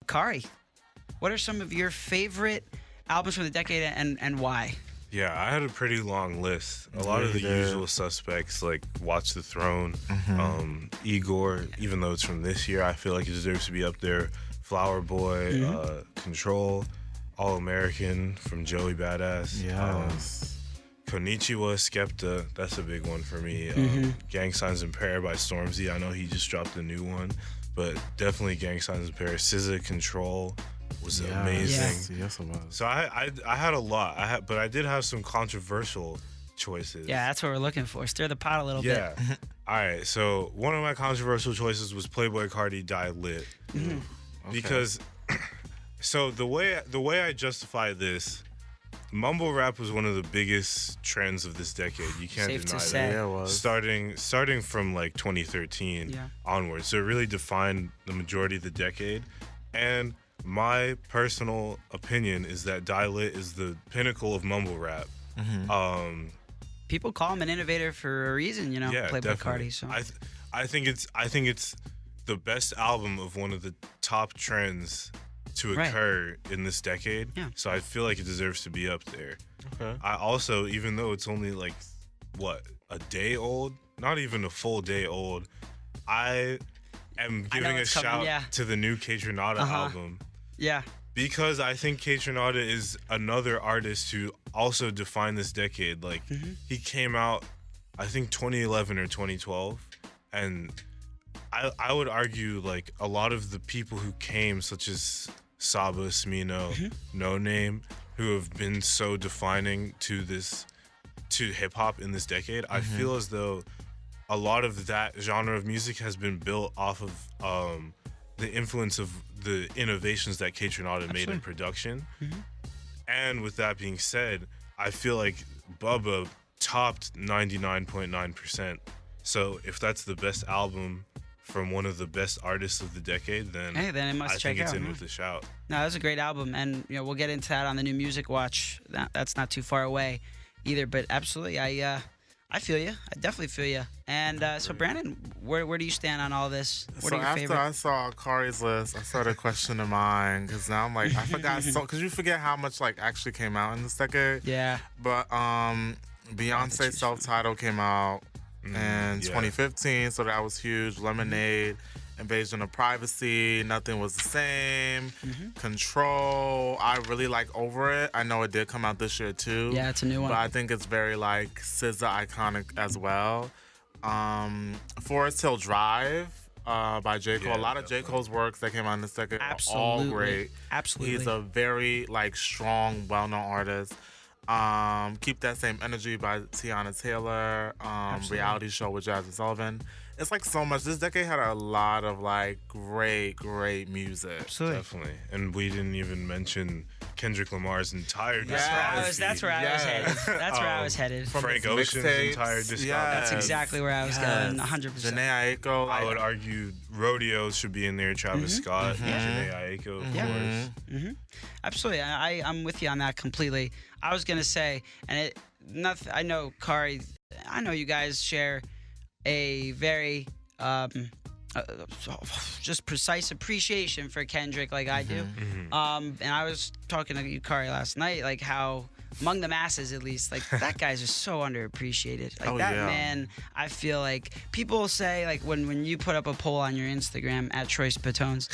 Khari, what are some of your favorite albums from the decade and why? Yeah, I had a pretty long list. A lot of the usual suspects, like Watch the Throne, Igor, even though it's from this year, I feel like it deserves to be up there. Flower Boy, Control, All American from Joey Badass. Yes. Konnichiwa, Skepta, that's a big one for me. Gang Signs in Pair by Stormzy. I know he just dropped a new one, but definitely Gang Signs in Pair. SZA, Control was amazing. Yes, it was. So I had a lot. But I did have some controversial choices. Yeah, that's what we're looking for. Stir the pot a little bit. Yeah. All right. So one of my controversial choices was Playboi Carti Die Lit. Okay. Because so the way I justify this, mumble rap was one of the biggest trends of this decade. You can't Safe to deny say. that. Yeah, it was. Starting from like 2013 onward. So it really defined the majority of the decade. And my personal opinion is that Die Lit is the pinnacle of mumble rap. People call him an innovator for a reason, you know. Yeah, Playboi definitely. Carti. So I think it's the best album of one of the top trends to occur in this decade. Yeah. So I feel like it deserves to be up there. Okay. I also, even though it's only like a day old, not even a full day old, I am giving a it's coming, shout to the new Kaytranada album. yeah. Because I think Kaytranada is another artist who also defined this decade. Like, he came out, I think, 2011 or 2012. And I would argue, like, a lot of the people who came, such as Saba, Smino, No Name, who have been so defining to hip-hop in this decade, I feel as though a lot of that genre of music has been built off of the influence of the innovations that Kaytranada made in production. And with that being said, I feel like Bubba topped 99.9%. So if that's the best album from one of the best artists of the decade, then It must I check think it's out. in with a shout. No, that's a great album, and we'll get into that on the new Music Watch. That's not too far away, either. But absolutely, I feel you. I definitely feel you. And so, Brandon, where do you stand on all this? What are your after favorite? I saw Khari's list, I started questioning mine because now I'm like, I forgot because you forget how much like actually came out in this decade. Yeah. But Beyonce self-titled came out in 2015, so that was huge. Lemonade, Invasion of Privacy, Nothing Was the Same, Control. I really like Over It. I know it did come out this year too. Yeah, it's a new one. But I think it's very like SZA iconic as well. Forest Hill Drive by J. Cole. A lot of J. Cole's works that came out in this decade are all great. Absolutely. He's a very like strong, well-known artist. Keep That Same Energy by Tiana Taylor. Reality Show with Jasmine Sullivan. It's like so much. This decade had a lot of like great music. Absolutely. Definitely. And we didn't even mention Kendrick Lamar's entire discography. That's where I was headed. That's where I was headed. Frank his Ocean's mixtapes. entire discography. That's exactly where I was going. 100%. Janae Aiko. I would argue Rodeo should be in there. Travis Scott, Janae Aiko, of course. Absolutely, I'm with you on that completely. I was gonna say, and nothing. I know Khari. I know you guys share a very just precise appreciation for Kendrick, like I do. And I was talking to you, Khari, last night, like how among the masses, at least, like that guy's just so underappreciated. Like man, I feel like people say like when you put up a poll on your Instagram at Troy's Patones,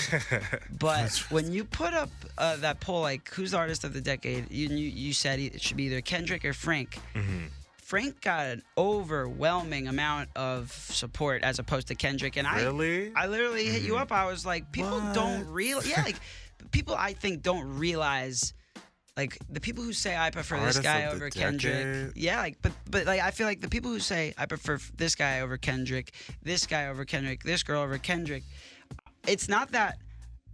but when you put up that poll like who's the artist of the decade, you said it should be either Kendrick or Frank. Frank got an overwhelming amount of support as opposed to Kendrick, and I literally hit you up. I was like, people don't realize, like people I think don't realize. Like the people who say I prefer this guy over Kendrick, but like I feel like the people who say I prefer this guy over Kendrick, this guy over Kendrick, this girl over Kendrick, it's not that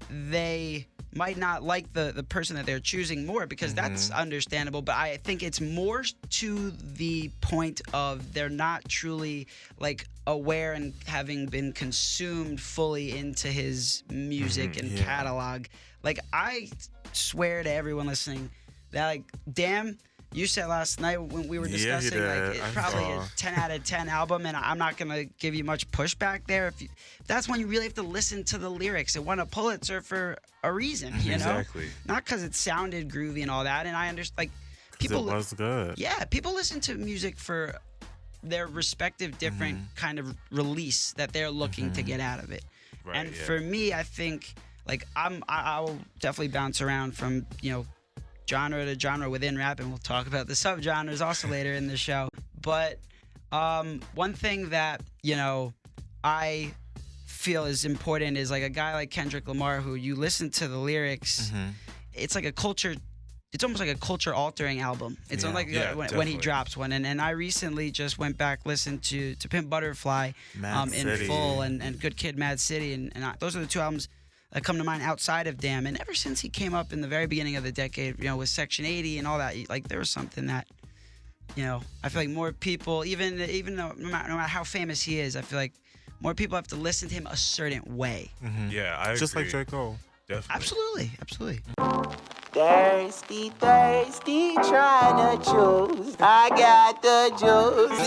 they might not like the person that they're choosing more, because that's understandable, but I think it's more to the point of they're not truly like aware and having been consumed fully into his music and catalog. Like I swear to everyone listening that like damn you said last night when we were Yeah, he discussing, did. like, it's I probably saw. a 10 out of 10 album, and I'm not gonna give you much pushback there. If that's when you really have to listen to the lyrics. It won a Pulitzer for a reason, you know, Exactly. not because it sounded groovy and all that. And I understand, like, It was good. yeah, people listen to music for their respective different kind of release that they're looking to get out of it. Right, And yeah. for me, I think, like, I will definitely bounce around from, you know, genre to genre within rap, and we'll talk about the subgenres also later in the show. But one thing that, you know, I feel is important is, like, a guy like Kendrick Lamar, who you listen to the lyrics, it's like a culture. It's almost like a culture-altering album. It's Yeah. like Yeah, when he definitely. drops one. And I recently just went back, listened to Pimp Butterfly Mad in City. full, and Good Kid, Mad City. And those are the two albums that come to mind outside of Damn. And ever since he came up in the very beginning of the decade, you know, with Section 80 and all that, like, there was something that, you know, I feel like more people, even though no matter how famous he is, I feel like more people have to listen to him a certain way. Yeah, I Just agree. like J. Cole. Definitely. Absolutely. Thirsty, trying to choose. I got the juice.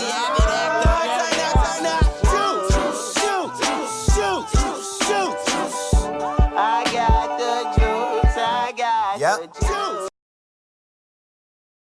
I got the juice. I got the juice.